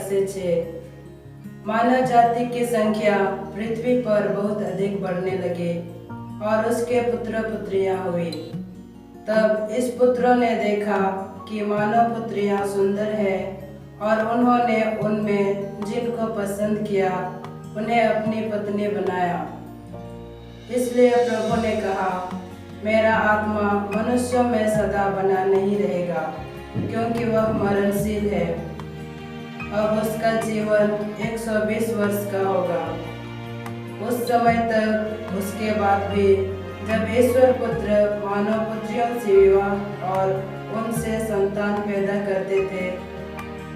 से 6। मानव जाति की संख्या पृथ्वी पर बहुत अधिक बढ़ने लगे और उसके पुत्र पुत्रियां हुई। तब इस पुत्रों ने देखा कि मानव पुत्रियां सुंदर है और उन्होंने उनमें जिनको पसंद किया उन्हें अपनी पत्नी बनाया। इसलिए प्रभु ने कहा, मेरा आत्मा मनुष्यों में सदा बना नहीं रहेगा, क्योंकि वह मरणशील है। अब उसका जीवन 120 वर्ष का होगा। उस समय तक उसके बाद भी जब ईश्वर पुत्र मानव पुत्रियों से विवाह और उनसे संतान पैदा करते थे,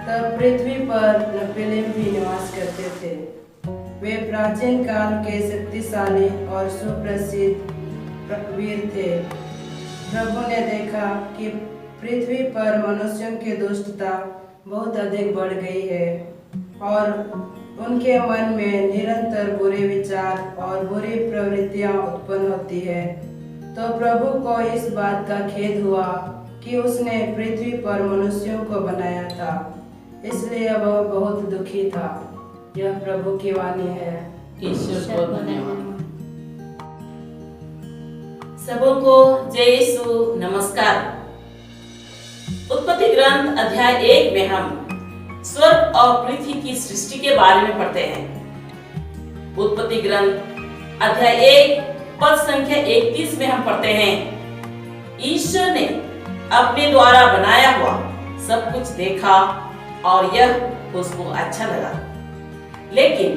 तब पृथ्वी पर नपिलिम भी निवास करते थे। वे प्राचीन काल के शक्तिशाली और सुप्रसिद्ध वीर थे। प्रभु ने देखा कि पृथ्वी पर मनुष्यों की दुष्टता बहुत अधिक बढ़ गई है और उनके मन में निरंतर बुरे विचार और बुरी प्रवृत्तियां उत्पन्न होती है। तो प्रभु को इस बात का खेद हुआ कि उसने पृथ्वी पर मनुष्यों को बनाया था, इसलिए वह बहुत दुखी था। यह प्रभु की वाणी है। ईश्वर को धन्यवाद। सबों को जय यीशु नमस्कार। उत्पत्ति ग्रंथ अध्याय 1 में हम स्वर्ग और पृथ्वी की सृष्टि के बारे में पढ़ते हैं। उत्पत्ति ग्रंथ अध्याय 1 पद संख्या 31 में हम पढ़ते हैं, ईश्वर ने अपने द्वारा बनाया हुआ सब कुछ देखा और यह उसको अच्छा लगा। लेकिन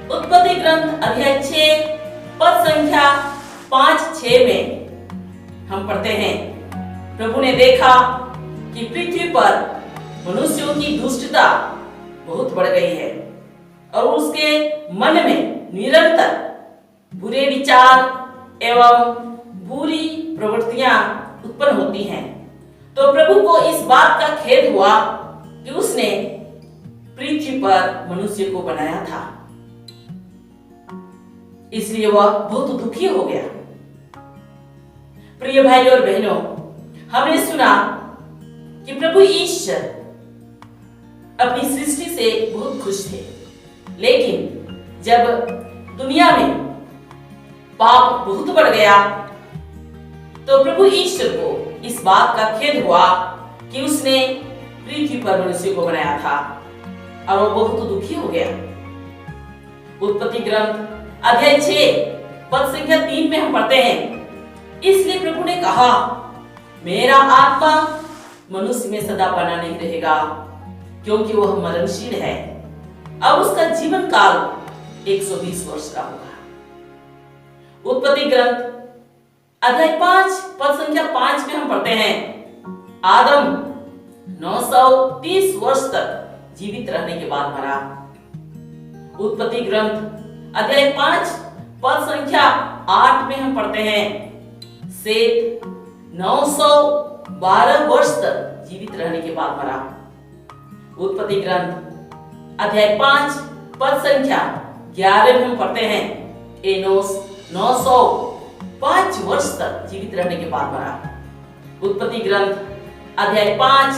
उत्पत्ति ग्रंथ अध्याय 6 पद संख्या 5-6 में हम पढ़ते हैं, प्रभु ने देखा कि पृथ्वी पर मनुष्यों की दुष्टता बहुत बढ़ गई है और उसके मन में निरंतर बुरे विचार एवं बुरी प्रवृत्तियां उत्पन्न होती हैं। तो प्रभु को इस बात का खेद हुआ कि उसने पृथ्वी पर मनुष्य को बनाया था, इसलिए वह बहुत दुखी हो गया। प्रिय भाई और बहनों, हमने सुना कि प्रभु ईश्वर अपनी सृष्टि से बहुत खुश थे, लेकिन जब दुनिया में पाप बहुत बढ़ गया तो प्रभु ईश्वर को इस बात का खेद हुआ कि उसने पृथ्वी पर मनुष्य को बनाया था और वो बहुत दुखी हो गया। उत्पत्ति ग्रंथ अध्याय 6 पद संख्या 3 में हम पढ़ते हैं, इसलिए प्रभु ने कहा, मेरा आत्मा मनुष्य में सदा बना नहीं रहेगा, क्योंकि वह मरणशील है। अब उसका जीवन काल 120 वर्ष का होगा। उत्पत्ति ग्रंथ अध्याय 5 पद संख्या 5 में हम पढ़ते हैं, आदम 930 वर्ष तक जीवित रहने के बाद मरा। उत्पत्ति ग्रंथ अध्याय 5 पद संख्या 8 में हम पढ़ते हैं, सेत 912 वर्ष तक जीवित रहने के बाद मरा। उत्पत्ति ग्रंथ अध्याय 5 पद संख्या 11 में हम पढ़ते हैं, एनोस 905 वर्ष तक जीवित रहने के बाद मरा। उत्पत्ति ग्रंथ अध्याय 5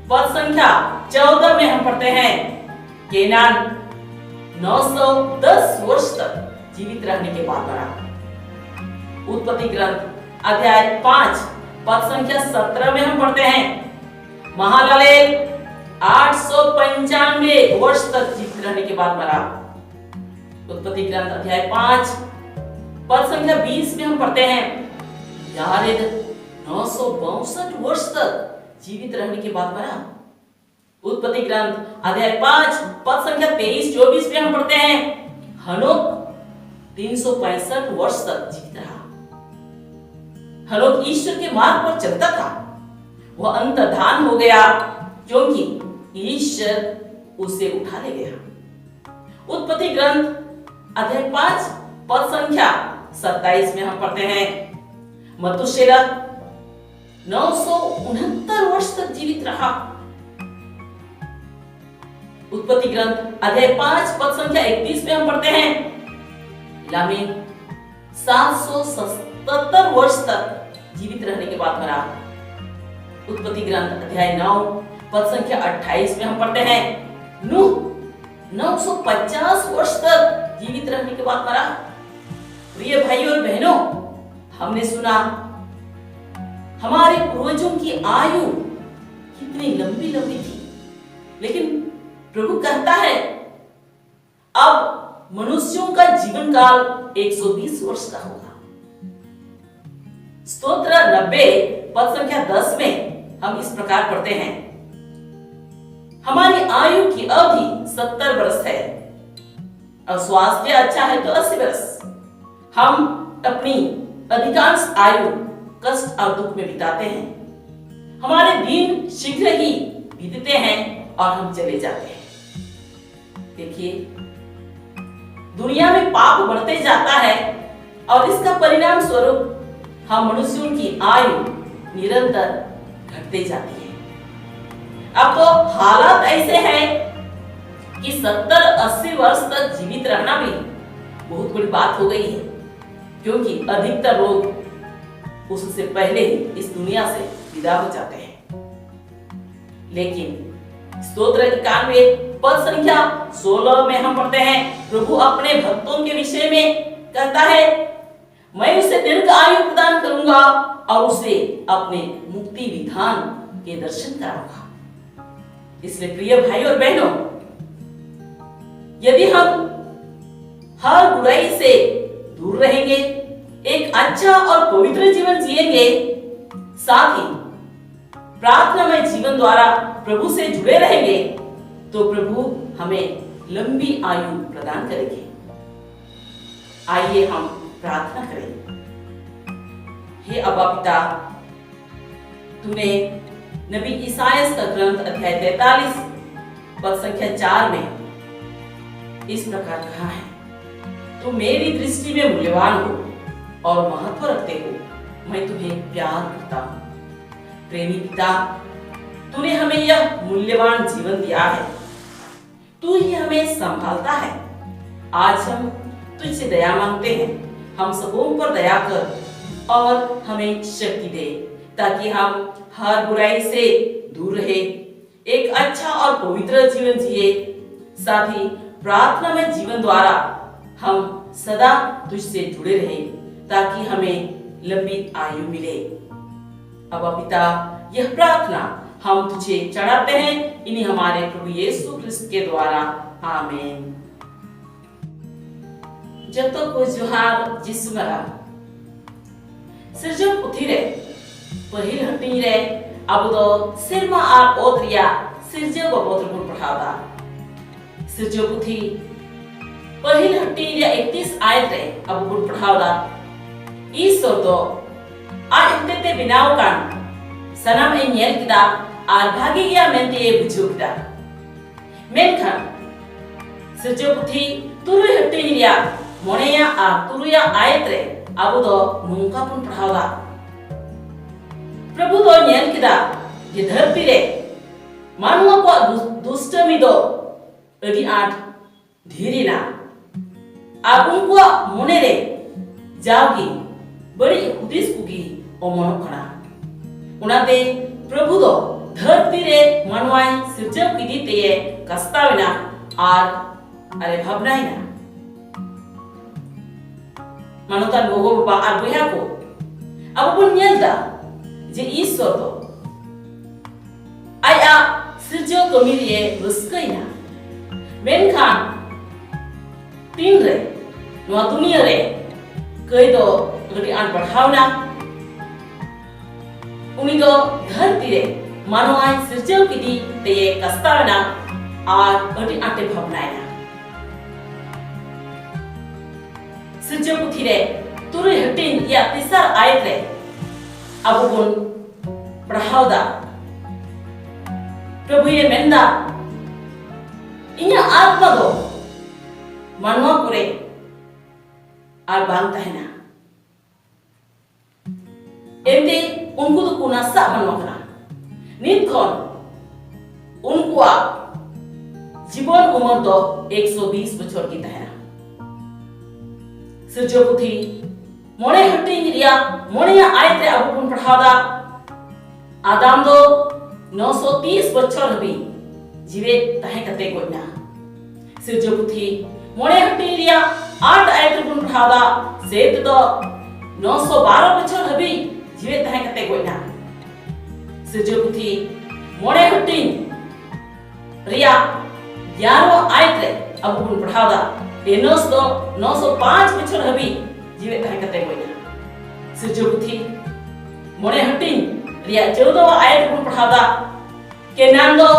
पद संख्या 14 में हम पढ़ते हैं, केनान 910 वर्ष तक जीवित रहने के बाद मरा। उत्पत्ति ग्रंथ अध्याय 5 पद संख्या 17 में हम पढ़ते हैं, महाललेल 895 वर्ष तक जीवित रहने के बाद मरा। उत्पत्ति ग्रंथ अध्याय 5 पद संख्या 20 में हम पढ़ते हैं, यारेद 962 वर्ष तक जीवित रहने के बाद मरा। उत्पत्ति ग्रंथ अध्याय 5 पद संख्या 23-24 में हम पढ़ते हैं, हनोक 365 वर्ष तक जीवित रहा। हनोक ईश्वर के मार्ग पर चलता था, वह अंतर्धान हो गया क्योंकि ईश्वर उसे उठा ले गया। उत्पत्ति ग्रंथ अध्याय 5 पद संख्या 27 में हम पढ़ते हैं, मतुशेलह 969 वर्ष तक जीवित रहा। उत्पत्ति ग्रंथ अध्याय 5 पद संख्या 31 में हम पढ़ते हैं, लामेक 777 वर्ष तक जीवित रहने के बाद मरा। उत्पत्ति ग्रंथ अध्याय 9 पद संख्या 28 में हम पढ़ते हैं, नूह 950 वर्ष तक जीवित रहने के बाद मरा। प्रिय भाइयों और बहनों, हमने सुना हमारे पूर्वजों की आयु कितनी लंबी लंबी थी, लेकिन प्रभु कहता है अब मनुष्यों का जीवन काल 120 वर्ष का होगा। स्तोत्र 90 पद संख्या 10 में हम इस प्रकार पढ़ते हैं, हमारी आयु की अवधि 70 वर्ष है और स्वास्थ्य अच्छा है तो 80 वर्ष। हम अपनी अधिकांश आयु कष्ट और दुख में बिताते हैं। हमारे दिन शीघ्र ही बीतते हैं और हम चले जाते हैं। देखिए, दुनिया में पाप बढ़ते जाता है और इसका परिणाम स्वरूप हम मनुष्यों की आयु निरंतर घटते जाती है। अब तो हालात ऐसे हैं कि 70-80 वर्ष तक जीवित रहना भी बहुत बड़ी बात हो गई है, क्योंकि अधिकतर लोग उससे पहले ही इस दुनिया से विदा हो जाते हैं। लेकिन स्तोत्र 91 पद संख्या 16 में हम पढ़ते हैं, प्रभु अपने भक्तों के विषय में कहता है, मैं उसे दीर्घ आयु प्रदान करूंगा और उसे अपने मुक्ति विधान के दर्शन कराऊंगा। इसलिए प्रिय भाई और बहनों, यदि हम हर बुराई से दूर रहेंगे, एक अच्छा और पवित्र जीवन जिएंगे, साथ ही प्रार्थनामय जीवन द्वारा प्रभु से जुड़े रहेंगे, तो प्रभु हमें लंबी आयु प्रदान करेंगे। आइए हम प्रार्थना करें। हे अब्बा पिता, तूने नबी ईसायास का ग्रंथ अध्याय 43 पद संख्या 4 में इस प्रकार कहा है, तू मेरी दृष्टि में मूल्यवान हो और महत्व रखते हो, मैं तुम्हें प्यार करता हूं। प्रेमी पिता, तूने हमें यह मूल्यवान जीवन दिया है, तू ही हमें संभालता है। आज हम तुझसे दया मांगते हैं, हम सबों पर दया कर और हमें शक्ति दे, ताकि हम हर बुराई से दूर रहे, एक अच्छा और पवित्र जीवन जिए, साथ ही प्रार्थना में जीवन द्वारा हम सदा तुझसे जुड़े रहे, ताकि हमें लंबी आयु मिले। अब्बा पिता, यह प्रार्थना हम तुझे चढ़ाते हैं, इन्हीं हमारे प्रभु यीशु ख्रिस्त के द्वारा, आमीन। जतो को जोहार जिस्मरा सिरजो पुथिरे पहिल हटिरे अब दो सिरमा आर ओत्रिया सिरजो बबोत्र बुन पढ़ादा। सिरजो पुथी पहिल हटिरे 31 आयत रे अब बुन पढ़ादा। ईश्वर दो आज उतते बिनाव कान सनम ए nyel kita ar bhagi gya mente e buju kita। मेनखान सिरजो पुथी तुरुय हटिरिया मोनेया आ तुरुया आयत रे अब दो नोंका बुन पढ़ादा। प्रभु दो nyel kita जे धरती रे मानव को दुष्टमी दो अदि आठ धीरिना अब उनको मोने रे जाओगी बड़ी हुदिस कुगी ओमनो खना। उनाते प्रभु दो धरती रे मानवाई सिरजव किदी ते कस्ताविना आर अरे भावनाइना। मानोतान गोगो बाबा आर बया को अब बुन nyelda जे ईश्वर दो आया सिरजव कमिरिए रस्कइना। मेनखान तीन रे नवा दुनिया रे कई दो गड़ी आन बढ़ावना उनी दो धरती रे मानवाई सिरजव किदी ते कस्तावना आर गड़ी आटे भावनाइना। सिरजव पुथी रे तुरुय हटिन या तिसर आयत रे अब बुन पढ़ावदा। प्रभु ये मेंदा इन्या आत्मा दो मानवा कुरे आर बांग तहना एमते उनको तो कुनासा मानवा कना नित खन उनको जीवन उम्र दो 120 बछर की तहना। सिरजो पुथी मोने हटिन रिया मोने या आयत रे अब बुन पढ़ावदा। आदम दो 930 बछर हबी जीवे तहे कते गोना सिरजो पुथी मोड़े हटी रिया 8 आयत बुन पढ़ादा सेत दो 912 बछर हबी जीवे तहे कते गोना सिरजो पुथी मोड़े हटी रिया 11 आयत रे अब बुन पढ़ादा एनोस दो 905 बछर हबी जीवे तहे कते गोना सिरजो पुथी मोड़े हटी रिया 14 आयत बुन पढ़ादा केनान दो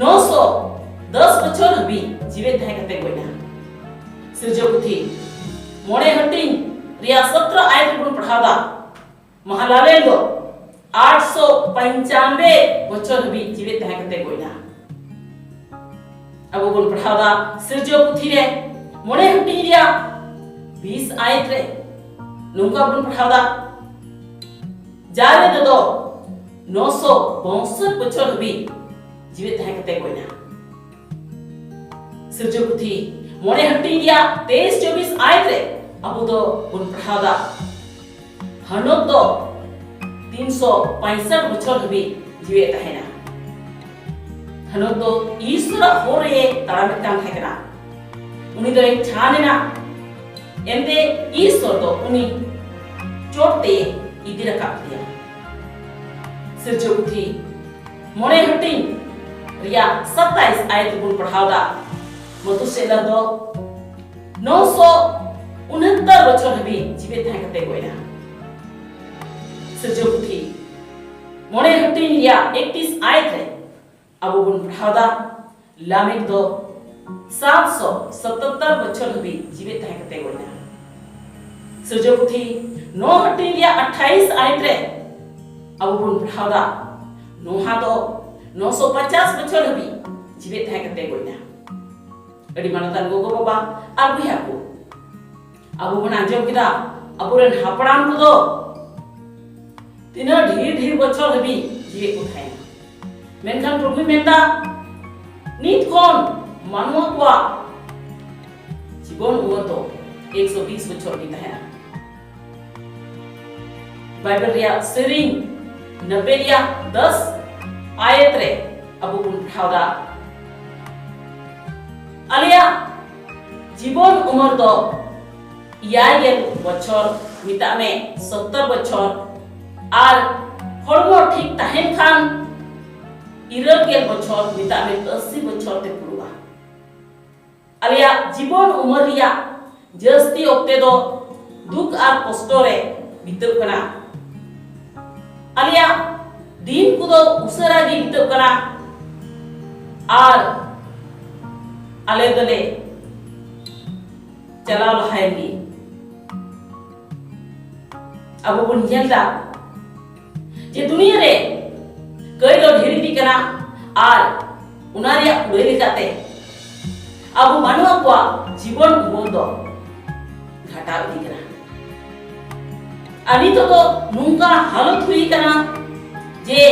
910 बछर हबी जीवे तहे कते गोना सिरजो पुथी मोड़े हटी रिया 17 आयत बुन पढ़ादा महालाले दो 895 बछर हबी जीवे तहे कते गोना अब बुन पढ़ादा सिरजो पुथी रे मोड़े हटी रिया 20 आयत रे नुंका बुन पढ़ादा जारे दो 962 बछर हबी जीवे तहे कते गोना सिरजो पुथी मोड़े हटी रिया 23-24 आयत रे अब दो बुन पढ़ादा हनोक दो 365 बछर हबी जीवे तहेना हनोक दो ईश्वर होरे ताराम कान थेकना उनी दो एक छानेना एंते ईश्वर दो उनी चोटते इदी रखा दिया सिरजो पुथी मोड़े हटी रिया 27 आयत बुन पढ़ादा मधुसेला दो 969 बछर हबी जीवे तहे कते गोना सिरजो पुथी मोड़े हटी रिया 31 आयत रे अब बुन पढ़ादा लामेक दो 777 बछर हबी जीवे तहे कते गोना सिरजो पुथी नो हटी रिया 28 आयत रे अब बुन पढ़ादा नोहा दो 950 बछर हबी जीवे तहे कते गोना अडी मानतान गोगो बाबा आर बुया को अब बुन आंजम किदा अबुरन हापड़ाम को दो तीना ढेर बछर हबी जीवे को थायना मेनखान प्रभु मेंदा नीत कोन मानवा को जीवन उमर तो 120 बछर की थायना बाइबल रिया सेरिंग 90 रिया 10 आयत रे अब बुन पढ़ादा आलिया जीवन उमर दो 11 बछर मिता में 70 बछर आर हड़मो ठीक तहेन खान 11 बछर मिता में 80 बछर ते पुरुआ आलिया जीवन उमर रिया जस्ती ओक्ते दो दुख आर कष्ट रे बितौ कना आलिया दिन को दो उसरा गी बितौ कना आर आले दले चलाव लहायली अब बुन येलदा जे दुनिया रे कई लो ढेरी दी कना आर उनारिया उड़ेली जाते अब मानवा को जीवन उमर दो घटा दी कना अनी तो नुंका हालत हुई कना जे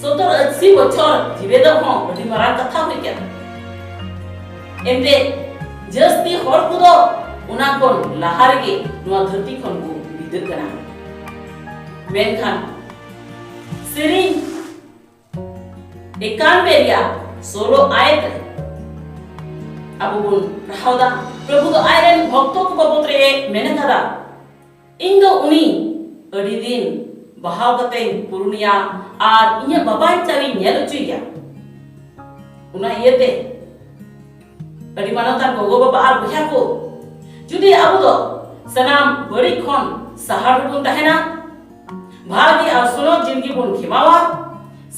70-80 बछर जीवे दो हो बड़ी मारा कथा हुई कना एमते जस्ती हर को दो उना कोन लहार के नुआ धरती खन को बिदर कना मेनखान सिरिंग 91 रिया 16 आयत अब बुन पढ़ादा प्रभु दो आयरन भक्तों को बाबत रे मेने कदा इन दो उनी अडी दिन बहाव कते पुरुनिया आर इnya बाबाई चावी नेल चुइया उना येते अडी मानतान गोगो बाबा आर बुझा को जुदी अब दो सनाम बड़ी खन सहार बुन तहेना भागी आर सुनो जिंदगी बुन खिमावा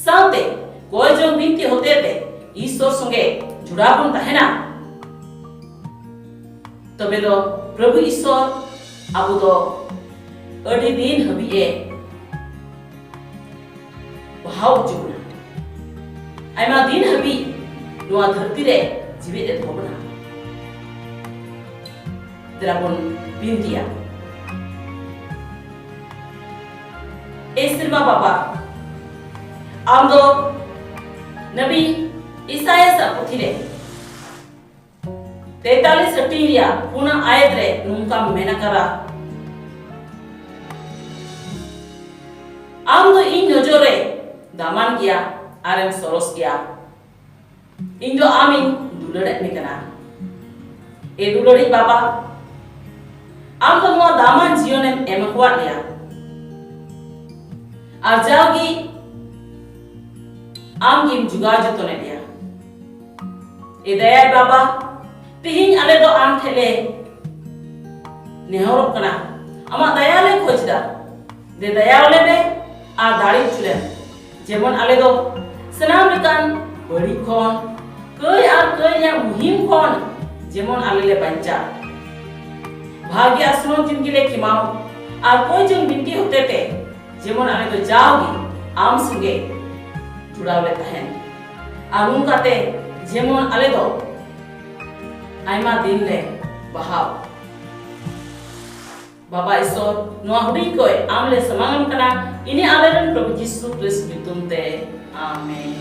साथे कोई जो बिनती होते थे ईश्वर संगे जुड़ा बुन तहेना तबे दो प्रभु ईश्वर अब दो अडी दिन हबिए भाव जुगना आइमा दिन हबी नुआ धरती रे जीवे दे धोबना तेराबुन बिंदिया एसिरमा बाबा आम दो नबी ईसाया सा पुथिरे 43 सटीरिया पुनः आयत रे नुंका मेना करा आम दो इन नजरे दामान किया आरम सरोस गया इंदो आमिन दुलड़े निकना ए दुलड़ी बाबा आम तो नुआ दामान जीवन एम हुआ लिया आजाओगी आम गिम जुगाड़ जो तो ने लिया ए दया बाबा तिहिं आले दो आम ठेले नेहरोक कना अमा दया ले खोजदा दे दया वाले में आ दाड़ी चुले जेमन आले दो सनाम लेकान बड़ी खोन कई आर कई या मुहिम खोन जेमन आले ले बंचा भाग्य आसनो जिनकी ले खिमाओ आर कोई जन बिंती होते थे जेमन आले तो जाओगी आम संगे जुड़ावले तहन आर उनका ते जेमन आले दो आयमा दिन ले बहाव बाबा ईश्वर नोआ हुडी को आमले समागम कना इने आलेरन प्रभु यीशु क्रिस्त बितुम ते आमेन।